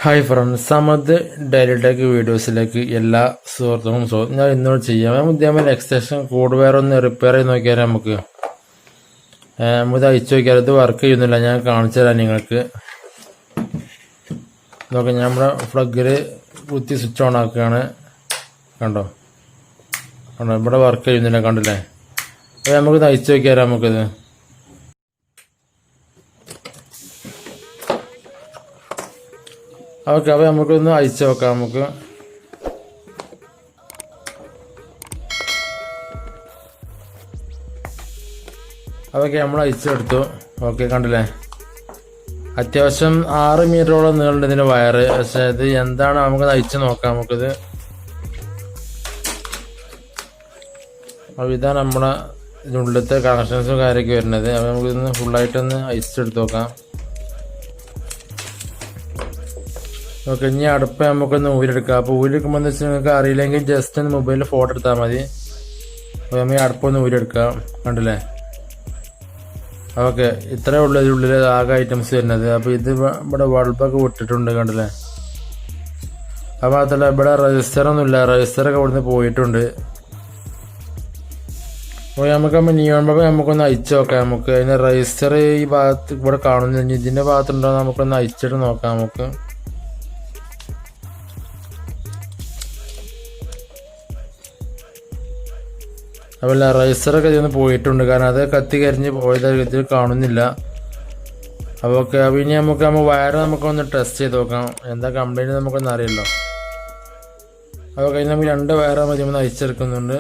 Hi friends, Samad daily tech വീഡിയോസിലേക്ക് എല്ലാ സുഹൃത്തുക്കളും സ്വാഗതം. ഞാൻ ഇന്നോട് ചെയ്യാം ഇതേപോലെ എക്സ്റ്റൻഷൻ കോഡ് വെയർ ഒന്ന് റിപ്പയർ ചെയ്ത് നോക്കിയാൽ നമുക്ക് അയച്ചു നോക്കിയാൽ ഇത് വർക്ക് ചെയ്യുന്നില്ല. ഞാൻ കാണിച്ചു തരാം നിങ്ങൾക്ക്. നോക്കാം, നമ്മുടെ പ്ലഗിൽ കുത്തി സ്വിച്ച് ഓൺ ആക്കുകയാണ്. കണ്ടോ ഇവിടെ വർക്ക് ചെയ്യുന്നില്ല, കണ്ടില്ലേ? അപ്പോൾ നമുക്കിത് അയച്ചു നോക്കിയാൽ നമുക്കിത് ഓക്കെ. അപ്പോൾ നമുക്കൊന്ന് അയച്ചു നോക്കാം. നമുക്ക് അതൊക്കെ നമ്മൾ അയച്ചെടുത്തു. ഓക്കെ, കണ്ടില്ലേ? അത്യാവശ്യം 6 മീറ്ററോളം നീളുണ്ട് ഇതിൻ്റെ വയറ്. പക്ഷേ ഇത് എന്താണ് നമുക്കത് അയച്ചു നോക്കാം. നമുക്കിത് അപ്പോൾ ഇതാണ് നമ്മളെ ഇതിനുള്ളിലത്തെ കണക്ഷൻസും കാര്യമൊക്കെ വരുന്നത്. അപ്പോൾ നമുക്കിതൊന്ന് ഫുള്ളായിട്ടൊന്ന് അയച്ചെടുത്ത് നോക്കാം. ഓക്കെ, ഇനി അടുപ്പ് നമുക്കൊന്ന് ഊരെടുക്കാം. അപ്പോൾ ഊരെടുക്കുമ്പോൾ എന്ന് വെച്ചാൽ നിങ്ങൾക്ക് അറിയില്ലെങ്കിൽ ജസ്റ്റ് ഒന്ന് മൊബൈലിൽ ഫോട്ടോ എടുത്താൽ മതി. അപ്പോൾ നമ്മൾ ഈ അടുപ്പൊന്ന് ഊരെടുക്കാം. കണ്ടില്ലേ? ഓക്കെ, ഇത്രയേ ഉള്ളൂ ഇതിനുള്ളിൽ ആകെ ഐറ്റംസ് വരുന്നത്. അപ്പോൾ ഇത് ഇവിടെ ബൾബൊക്കെ വിട്ടിട്ടുണ്ട്, കണ്ടില്ലേ? അപ്പോൾ മാത്രമല്ല ഇവിടെ രജിസ്റ്ററൊന്നുമില്ല, രജിസ്റ്ററൊക്കെ ഇവിടുന്ന് പോയിട്ടുണ്ട്. അപ്പോൾ നമുക്ക് നിയോൺ ബൾബ് നമുക്കൊന്ന് അയച്ചു നോക്കാം. നമുക്ക് അതിൻ്റെ രജിസ്റ്റർ ഈ ഭാഗത്ത് ഇവിടെ കാണുന്നില്ല. ഇതിൻ്റെ ഭാഗത്തുണ്ടോ നമുക്കൊന്ന് അയച്ചിട്ട് നോക്കാം. നമുക്ക് അപ്പോൾ റൈസറൊക്കെ ഇതിൽ നിന്ന് പോയിട്ടുണ്ട്, കാരണം അത് കത്തി കരിഞ്ഞ് പോയത് ഇതിൽ കാണുന്നില്ല. അപ്പോൾ ഓക്കെ, അപ്പോൾ ഇനി നമുക്ക് വയറ് നമുക്കൊന്ന് ടെസ്റ്റ് ചെയ്ത് നോക്കാം. എന്താ കംപ്ലൈൻറ്റ് നമുക്കൊന്നും അറിയില്ലോ. അപ്പോൾ കഴിഞ്ഞ് നമുക്ക് 2 വയറ് മതി നമ്മൾ അയച്ചെടുക്കുന്നുണ്ട്.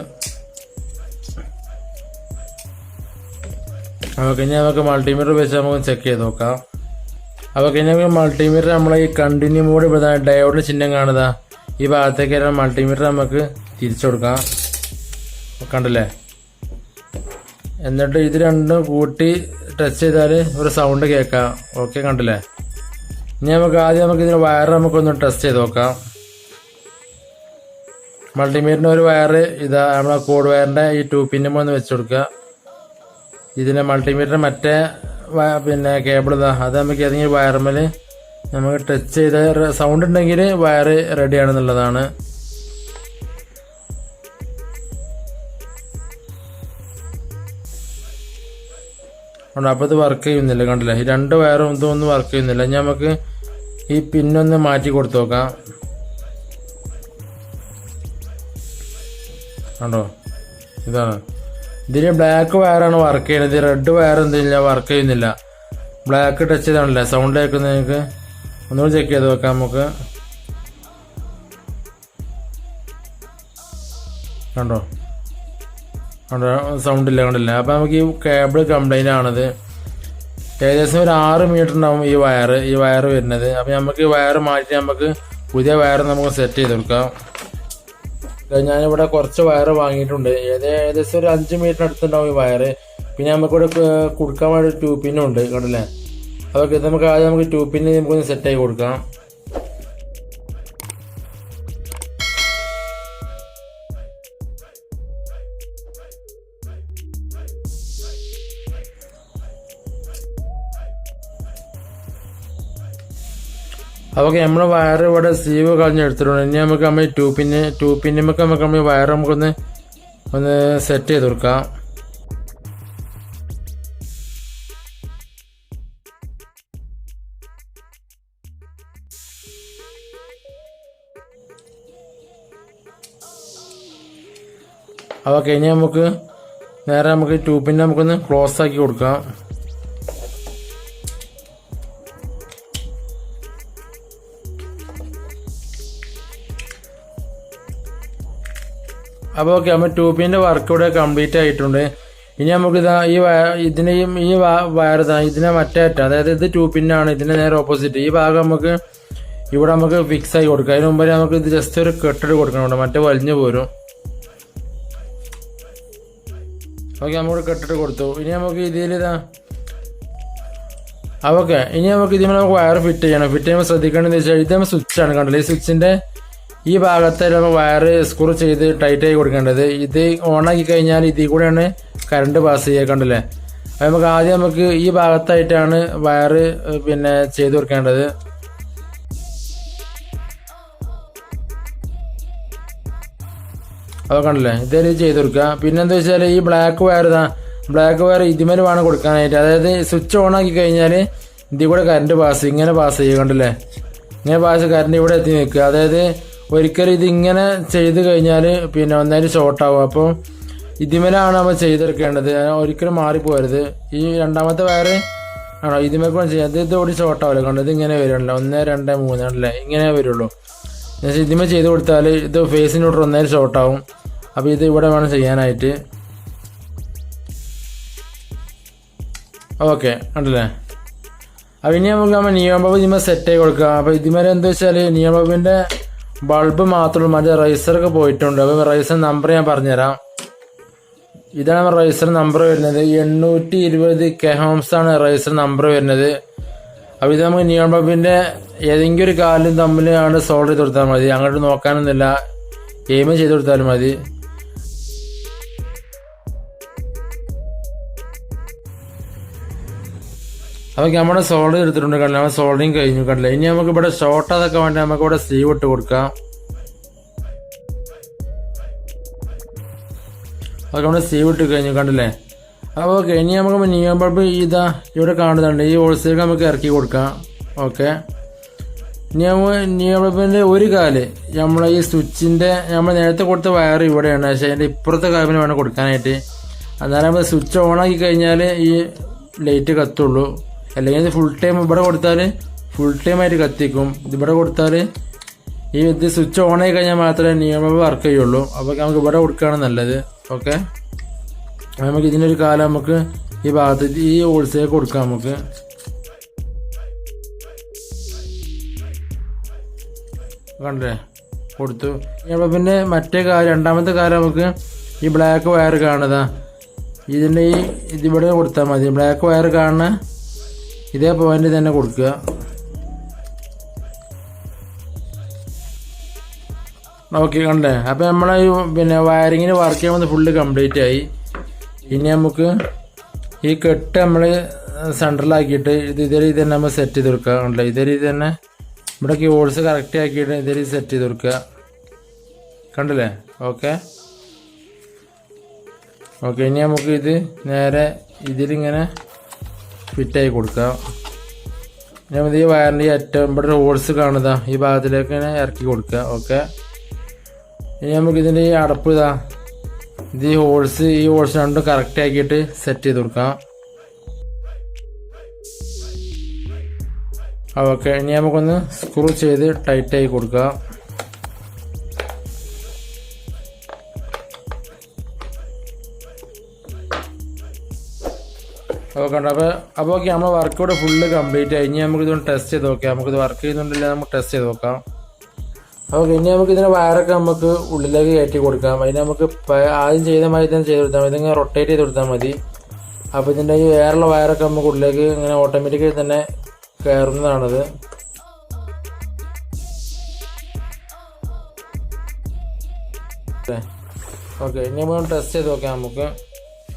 അപ്പോൾ കഴിഞ്ഞാൽ നമുക്ക് മൾട്ടിമീറ്റർ വെച്ച് നമുക്ക് ചെക്ക് ചെയ്ത് നോക്കാം. അപ്പോൾ കഴിഞ്ഞാൽ മൾട്ടിമീറ്റർ നമ്മളെ ഈ കണ്ടിന്യൂ മോഡ് ഇവിടെ ഡയോഡിൻ്റെ ചിഹ്നം കാണുക ഈ ഭാഗത്തേക്ക് മൾട്ടിമീറ്റർ നമുക്ക് തിരിച്ചു കൊടുക്കാം. കണ്ടില്ലേ? എന്നിട്ട് ഇത് രണ്ടും കൂട്ടി ടച്ച് ചെയ്താൽ ഒരു സൗണ്ട് കേൾക്കാം. ഓക്കെ, കണ്ടില്ലേ? ഇനി നമുക്ക് ആദ്യം ഇതിന് വയർ നമുക്കൊന്ന് ടെസ്റ്റ് ചെയ്ത് നോക്കാം. മൾട്ടിമീറ്ററിന് ഒരു വയറ് ഇതാ നമ്മളെ കോഡ് വയറിൻ്റെ ഈ 2 പിന്നും ഒന്ന് വെച്ച് കൊടുക്കുക. ഇതിന് മൾട്ടിമീറ്റർ മറ്റേ പിന്നെ കേബിൾ ഇതാ അത് നമുക്ക് ഏതെങ്കിലും വയറുമ്മൽ നമുക്ക് ടച്ച് ചെയ്ത് സൗണ്ട് ഉണ്ടെങ്കിൽ വയറ് റെഡിയാണെന്നുള്ളതാണ്. അപ്പോൾ ഇത് വർക്ക് ചെയ്യുന്നില്ല, കണ്ടില്ല? ഈ 2 വയറും ഇതൊന്നും വർക്ക് ചെയ്യുന്നില്ല. ഇനി നമുക്ക് ഈ പിന്നൊന്ന് മാറ്റി കൊടുത്തു നോക്കാം. കണ്ടോ? ഇതാണ് ഇതിന് ബ്ലാക്ക് വയറാണ് വർക്ക് ചെയ്യുന്നത്. റെഡ് വയർ എന്തില്ല വർക്ക് ചെയ്യുന്നില്ല. ബ്ലാക്ക് ടച്ച് ചെയ്താണല്ലേ സൗണ്ട് കേൾക്കുന്നത്. നിങ്ങൾക്ക് ഒന്നുകൂടി ചെക്ക് ചെയ്ത് നോക്കാം. നമുക്ക് കണ്ടോ സൗണ്ട് ഇല്ല, കണ്ടില്ല? അപ്പം നമുക്ക് ഈ കേബിൾ കംപ്ലൈൻ്റ് ആണത്. ഏകദേശം ഒരു 6 മീറ്റർ ഉണ്ടാവും ഈ വയറ് വരുന്നത്. അപ്പം നമുക്ക് ഈ വയറ് മാറ്റി നമുക്ക് പുതിയ വയറ് നമുക്ക് സെറ്റ് ചെയ്ത് കൊടുക്കാം. ഞാനിവിടെ കുറച്ച് വയറ് വാങ്ങിയിട്ടുണ്ട്. ഏകദേശം ഒരു 5 മീറ്റർ അടുത്തുണ്ടാവും ഈ വയറ്. പിന്നെ നമുക്കിവിടെ കൊടുക്കാൻ വേണ്ടി 2 പിന്നും ഉണ്ട്, കണ്ടില്ലേ? അതൊക്കെ നമുക്ക് ആദ്യം നമുക്ക് 2 പിന്ന് നമുക്കൊന്ന് സെറ്റാക്കി കൊടുക്കാം. അതൊക്കെ നമ്മൾ വയർ ഇവിടെ സീവ് കളഞ്ഞെടുത്തിട്ടുണ്ട്. ഇനി നമുക്ക് 2 പിന്നുമൊക്കെ നമുക്ക് വയർ നമുക്കൊന്ന് സെറ്റ് ചെയ്ത് കൊടുക്കാം. അതൊക്കെ ഇനി നമുക്ക് നേരെ നമുക്ക് 2 പിന്ന് നമുക്കൊന്ന് ക്ലോസ് ആക്കി കൊടുക്കാം. അപ്പോൾ ഓക്കെ, നമ്മൾ 2 പിൻ്റെ വർക്ക് ഇവിടെ കംപ്ലീറ്റ് ആയിട്ടുണ്ട്. ഇനി നമുക്ക് ഇതിനെയും ഈ വയർ ഇതിനെ മറ്റേ അറ്റം, അതായത് ഇത് 2 പിന്നാണ്, ഇതിൻ്റെ നേരെ ഓപ്പോസിറ്റ് ഈ ഭാഗം നമുക്ക് ഇവിടെ നമുക്ക് ഫിക്സ് ആക്കി കൊടുക്കാം. അതിന് മുമ്പ് നമുക്ക് ഇത് ജസ്റ്റ് ഒരു കെട്ടിട്ട് കൊടുക്കണം, മറ്റേ വലിഞ്ഞു പോരും. ഓക്കെ, നമുക്ക് കെട്ടിട്ട് കൊടുത്തു. ഇനി നമുക്ക് ഇതിൽ ഓക്കെ, ഇനി നമുക്ക് ഇതിന് നമുക്ക് വയർ ഫിറ്റ് ചെയ്യണം. ഫിറ്റ് ചെയ്യുമ്പോൾ ശ്രദ്ധിക്കേണ്ടതെന്ന് വെച്ചാൽ ഇത് നമ്മൾ സ്വിച്ചാണ്, കണ്ടല്ലോ? ഈ സ്വിച്ചിൻ്റെ ഈ ഭാഗത്ത് നമ്മൾ വയറ് സ്ക്രൂ ചെയ്ത് ടൈറ്റ് ആയി കൊടുക്കേണ്ടത്. ഇത് ഓണാക്കി കഴിഞ്ഞാൽ ഇതിൽ കൂടെയാണ് കറണ്ട് പാസ് ചെയ്യുക, കണ്ടില്ലേ? അപ്പോൾ നമുക്ക് ആദ്യം ഈ ഭാഗത്തായിട്ടാണ് വയറ് പിന്നെ ചെയ്ത് കൊടുക്കേണ്ടത്. അതൊക്കെ ഉണ്ടല്ലേ ഇതേ ചെയ്ത് കൊടുക്കുക. പിന്നെന്താ വെച്ചാൽ ഈ ബ്ലാക്ക് വയർ ഇതിമേൽ വേണം കൊടുക്കാനായിട്ട്. അതായത് സ്വിച്ച് ഓൺ ആക്കി കഴിഞ്ഞാൽ ഇതിൽ കൂടെ കറണ്ട് ഇങ്ങനെ പാസ് ചെയ്യുക കണ്ടല്ലേ, ഇങ്ങനെ കറണ്ട് ഇവിടെ എത്തി നിൽക്കുക. അതായത് ഒരിക്കലും ഇതിങ്ങനെ ചെയ്ത് കഴിഞ്ഞാൽ പിന്നെ ഒന്നായിട്ട് ഷോർട്ടാവും. അപ്പോൾ ഇതിമേലാണ് നമ്മൾ ചെയ്തെടുക്കേണ്ടത്, ഒരിക്കലും മാറിപ്പോരുത്. ഈ രണ്ടാമത്തെ വയർ ആണോ ഇതിമേക്കൂടെ ചെയ്യാം, ഇതോടി ഷോർട്ടാവില്ല കണ്ടോ, ഇത് ഇങ്ങനെ വരുമല്ലോ 1 2 3 ആണല്ലേ ഇങ്ങനെ വരുള്ളൂ. ഇതിമേ ചെയ്ത് കൊടുത്താൽ ഇത് ഫേസിനോട്ട് ഒന്നായിട്ട് ഷോർട്ടാവും. അപ്പോൾ ഇത് ഇവിടെ വേണം ചെയ്യാനായിട്ട്. ഓക്കെ കണ്ടല്ലേ. അപ്പോൾ ഇനി നമുക്ക് നിയോൺ ബൾബ് ഇതിമേ സെറ്റ് ആയി കൊടുക്കാം. അപ്പോൾ ഇതിമേലെ എന്താ വെച്ചാൽ നിയോൺ ബൾബിൻ്റെ ബൾബ് മാത്രമേ മറ്റേ റൈസറൊക്കെ പോയിട്ടുണ്ട്. അപ്പോൾ റൈസർ നമ്പർ ഞാൻ പറഞ്ഞുതരാം. ഇതാണ് നമ്മുടെ റൈസർ നമ്പർ വരുന്നത്, 820 kHz ആണ് റൈസർ നമ്പർ വരുന്നത്. അപ്പോൾ ഇത് നമുക്ക് നിയോൺ ബൾബിൻ്റെ ഏതെങ്കിലും ഒരു കാലും തമ്മിലാണ് സോൾഡർ ചെയ്ത് കൊടുത്താൽ മതി, അങ്ങോട്ട് നോക്കാനൊന്നുമില്ല, എയിം ചെയ്ത് കൊടുത്താലും മതി. അപ്പോൾ നമ്മുടെ സോൾഡർ എടുത്തിട്ടുണ്ട് കണ്ടില്ല, നമ്മൾ സോൾഡറിങ് കഴിഞ്ഞു കണ്ടില്ല. ഇനി നമുക്ക് ഇവിടെ ഷോർട്ട് അതൊക്കെ വേണ്ടി നമുക്ക് ഇവിടെ സ്ലീവ് ഇട്ട് കൊടുക്കാം. അതൊക്കെ നമ്മൾ സ്ലീവ് ഇട്ട് കഴിഞ്ഞു കണ്ടില്ലേ. അപ്പോൾ ഓക്കെ, ഇനി നമുക്ക് നിയോൺ ബൾബ് ഇവിടെ കാണുന്നുണ്ട്, ഈ ഹോൾസെയിൽ നമുക്ക് ഇറക്കി കൊടുക്കാം. ഓക്കെ, ഇനി നമ്മൾ നിയോൺ ബൾബിൻ്റെ ഒരു കാല് നമ്മളെ ഈ സ്വിച്ചിൻ്റെ നമ്മൾ നേരത്തെ കൊടുത്ത വയർ ഇവിടെയാണ്, പക്ഷേ അതിൻ്റെ ഇപ്പുറത്തെ കാലിന് വേണം കൊടുക്കാനായിട്ട്. അന്നേരം നമ്മൾ സ്വിച്ച് ഓൺ ആക്കി കഴിഞ്ഞാൽ ഈ ലൈറ്റ് കത്തുള്ളൂ. അല്ലെങ്കിൽ ഫുൾ ടൈം ഇവിടെ കൊടുത്താൽ ഫുൾ ടൈം ആയിട്ട് കത്തിക്കും. ഇതിവിടെ കൊടുത്താൽ ഇത് സ്വിച്ച് ഓൺ ആയി കഴിഞ്ഞാൽ മാത്രമേ നിയോൺ ബൾബ് വർക്ക് ചെയ്യുള്ളൂ. അപ്പോൾ നമുക്ക് ഇവിടെ കൊടുക്കുകയാണ് നല്ലത്. ഓക്കെ, നമുക്ക് ഇതിനൊരു കാലം നമുക്ക് ഈ ഭാഗത്ത് ഈ ഹോൾസെയിൽ കൊടുക്കാം. നമുക്ക് കണ്ടേ കൊടുത്തു. അപ്പോൾ പിന്നെ മറ്റേ രണ്ടാമത്തെ കാലം നമുക്ക് ഈ ബ്ലാക്ക് വയർ കാണുക, ഇതിൻ്റെ ഇതിവിടെ കൊടുത്താൽ മതി. ബ്ലാക്ക് വയർ കാണുന്ന ഇതേ പോയിന്റ് തന്നെ കൊടുക്കുക. ഓക്കെ കണ്ടേ. അപ്പോൾ നമ്മളെ പിന്നെ വയറിങ്ങിന് വർക്ക് ചെയ്യാൻ ഫുള്ള് കംപ്ലീറ്റ് ആയി. ഇനി നമുക്ക് ഈ കെട്ട് നമ്മൾ സെൻട്രലാക്കിയിട്ട് ഇതേ രീതി തന്നെ നമ്മൾ സെറ്റ് ചെയ്ത് കൊടുക്കുക. കണ്ടേ ഇതേ രീതി തന്നെ ഇവിടെ ഹോൾസ് കറക്റ്റ് ആക്കിയിട്ട് ഇതേ രീതി സെറ്റ് ചെയ്ത് കൊടുക്കുക. കണ്ടില്ലേ. ഓക്കെ ഓക്കെ, ഇനി നമുക്ക് ഇത് നേരെ ഇതിലിങ്ങനെ ഫിറ്റായി കൊടുക്കാം. നമ്മൾ ഈ വയറിൻ്റെ ഏറ്റവും ഇവിടെ ഹോൾസ് കാണുക ഈ ഭാഗത്തിലേക്ക് ഇങ്ങനെ ഇറക്കി കൊടുക്കുക. ഓക്കെ, ഇനി നമുക്ക് ഇതിൻ്റെ ഈ അടപ്പ് ഇത് ഈ ഹോൾസ് രണ്ടും കറക്റ്റ് ആക്കിയിട്ട് സെറ്റ് ചെയ്ത് കൊടുക്കാം. ഓക്കെ, ഇനി നമുക്കൊന്ന് സ്ക്രൂ ചെയ്ത് ടൈറ്റായി കൊടുക്കാം. ഓക്കെ, അപ്പോൾ ഓക്കെ, നമ്മൾ വർക്ക് ഇവിടെ ഫുള്ള് കംപ്ലീറ്റ് ആയി. ഇനി നമുക്ക് ഇതൊന്ന് ടെസ്റ്റ് ചെയ്ത് നോക്കാം. നമുക്കിത് വർക്ക് ചെയ്യുന്നുണ്ടല്ലേ നമുക്ക് ടെസ്റ്റ് ചെയ്ത് നോക്കാം. ഓക്കെ, ഇനി നമുക്ക് ഇതിൻ്റെ വയറൊക്കെ നമുക്ക് ഉള്ളിലേക്ക് കയറ്റി കൊടുക്കാം. അതിന് നമുക്ക് ആദ്യം ചെയ്ത മാതിരി തന്നെ ചെയ്ത് കൊടുത്താൽ മതി, ഇതിങ്ങനെ റൊട്ടേറ്റ് ചെയ്ത് കൊടുത്താൽ മതി. അപ്പോൾ ഇതിൻ്റെ ഈ വേറുള്ള വയറൊക്കെ നമുക്ക് ഉള്ളിലേക്ക് ഇങ്ങനെ ഓട്ടോമാറ്റിക്കായി തന്നെ കയറുന്നതാണത്. ഓക്കെ, ഇനി നമുക്ക് ടെസ്റ്റ് ചെയ്ത് നോക്കാം നമുക്ക്.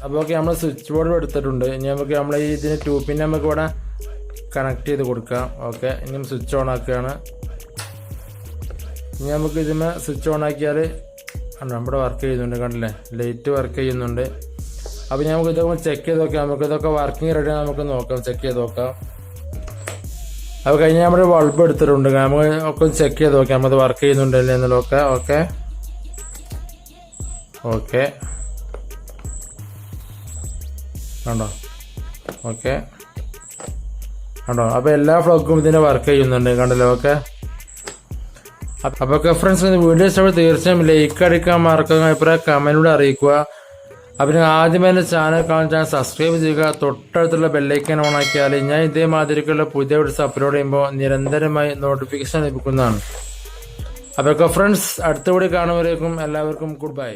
അപ്പോൾ ഓക്കെ, നമ്മൾ സ്വിച്ച് ബോർഡ് എടുത്തിട്ടുണ്ട്. ഇനി നമുക്ക് നമ്മൾ ഈ ഇതിന് ട്യൂബിനെ നമുക്ക് ഇവിടെ കണക്ട് ചെയ്ത് കൊടുക്കാം. ഓക്കെ, ഇനി സ്വിച്ച് ഓൺ ആക്കുകയാണ്. ഇനി നമുക്ക് ഇതിന് സ്വിച്ച് ഓൺ ആക്കിയാൽ നമ്മുടെ വർക്ക് ചെയ്യുന്നുണ്ട് കണ്ടില്ലേ, ലൈറ്റ് വർക്ക് ചെയ്യുന്നുണ്ട്. അപ്പോൾ നമുക്ക് ഇതൊക്കെ ചെക്ക് ചെയ്ത് നോക്കാം. നമുക്ക് ഇതൊക്കെ വർക്കിംഗ് റെഡി നമുക്ക് നോക്കാം, ചെക്ക് ചെയ്ത് നോക്കാം. അപ്പോൾ കഴിഞ്ഞാൽ നമ്മുടെ ബൾബ് എടുത്തിട്ടുണ്ട്, നമുക്ക് ഒക്കെ ചെക്ക് ചെയ്ത് നോക്കാം അത് വർക്ക് ചെയ്യുന്നുണ്ടല്ലേ എന്നുള്ളതൊക്കെ. ഓക്കെ ഓക്കെ കണ്ടോ. ഓക്കെ കണ്ടോ. അപ്പോൾ എല്ലാ ഫ്ലോക്കും ഇതിൻ്റെ വർക്ക് ചെയ്യുന്നുണ്ട് കണ്ടല്ലോ. ഓക്കെ, അപ്പോൾ ഫ്രണ്ട്സ് വീഡിയോ ഇഷ്ടപ്പെട്ട് തീർച്ചയായും ലൈക്ക് അടിക്കാൻ മറക്കുക, അഭിപ്രായം കമൻറ്റിലൂടെ അറിയിക്കുക. അപ്പോൾ ആദ്യമേ എൻ്റെ ചാനൽ കാണാൻ സബ്സ്ക്രൈബ് ചെയ്യുക, തൊട്ടടുത്തുള്ള ബെല്ലൈക്കൻ ഓൺ ആക്കിയാൽ ഞാൻ ഇതേമാതിരിക്കുള്ള പുതിയ വീഡിയോസ് അപ്ലോഡ് ചെയ്യുമ്പോൾ നിരന്തരമായി നോട്ടിഫിക്കേഷൻ ലഭിക്കുന്നതാണ്. അപ്പോൾ ഫ്രണ്ട്സ് അടുത്ത വീഡിയോ കാണുമ്പോഴേക്കും എല്ലാവർക്കും ഗുഡ് ബൈ.